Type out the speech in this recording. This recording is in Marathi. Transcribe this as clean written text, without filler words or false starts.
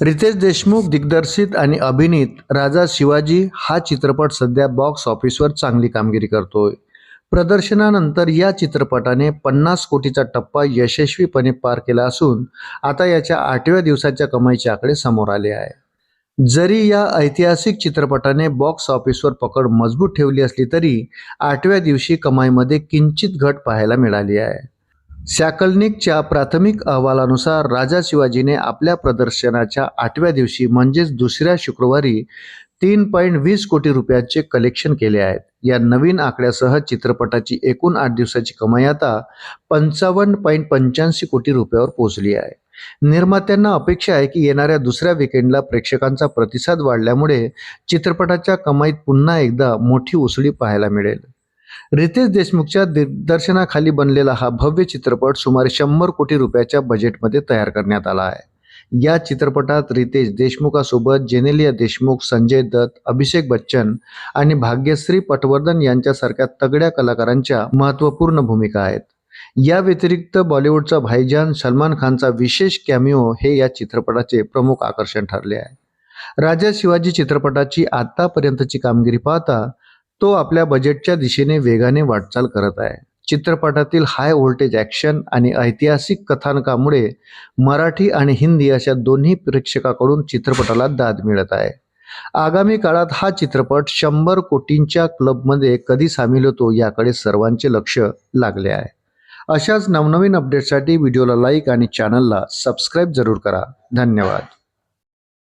रितेश देशमुख दिग्दर्शित आणि अभिनीत राजा शिवाजी हा चित्रपट सध्या बॉक्स ऑफिसवर चांगली कामगिरी करतोय. प्रदर्शनानंतर या चित्रपटाने 50 कोटीचा टप्पा यशस्वीपणे पार केला असून आता याच्या 8व्या दिवसाच्या कमाईचे आकडे समोर आले आहे. जरी या ऐतिहासिक चित्रपटाने बॉक्स ऑफिसवर पकड मजबूत ठेवली असली तरी 8व्या दिवशी कमाईमध्ये किंचित घट पाहायला मिळाली आहे. सॅकलनिकच्या प्राथमिक अहवालानुसार राजा शिवाजीने आपल्या प्रदर्शनाच्या 8व्या दिवशी म्हणजेच दुसऱ्या शुक्रवारी 3.20 कोटी रुपयांचे कलेक्शन केले आहेत. या नवीन आकड्यासह चित्रपटाची एकूण 8 दिवसाची कमाई आता 55.85 कोटी रुपयावर पोहोचली आहे. निर्मात्यांना अपेक्षा आहे की येणाऱ्या दुसऱ्या वीकेंडला प्रेक्षकांचा प्रतिसाद वाढल्यामुळे चित्रपटाच्या कमाईत पुन्हा एकदा मोठी उसळी पाहायला मिळेल. रितेश देशमुखच्या दिग्दर्शनाखाली बनलेला हा भव्य चित्रपट सुमारे 100 कोटी रुपयाच्या बजेटमध्ये तयार करण्यात आला आहे. या चित्रपटात रितेश देशमुखासोबत जेनेलिया देशमुख, संजय दत्त, अभिषेक बच्चन आणि भाग्यश्री पटवर्धन यांच्यासारख्या तगड्या कलाकारांच्या महत्त्वपूर्ण भूमिका आहेत. या व्यतिरिक्त बॉलिवूडचा भाईजान सलमान खानचा विशेष कॅमिओ हे या चित्रपटाचे प्रमुख आकर्षण ठरले आहे. राजा शिवाजी चित्रपटाची आतापर्यंतची कामगिरी पाहता तो आपल्या बजेटच्या दिशेने वेगाने वाटचाल करत आहे. चित्रपटातील हाय व्होल्टेज ॲक्शन आणि ऐतिहासिक कथानकामुळे मराठी आणि हिंदी अशा दोन्ही प्रेक्षकाकडून चित्रपटाला दाद मिळत आहे. आगामी काळात हा चित्रपट 100 कोटींच्या क्लबमध्ये कधी सामील होतो याकडे सर्वांचे लक्ष लागले आहे. अशाच नवनवीन अपडेट्ससाठी व्हिडिओला लाईक आणि चॅनलला सबस्क्राईब जरूर करा. धन्यवाद.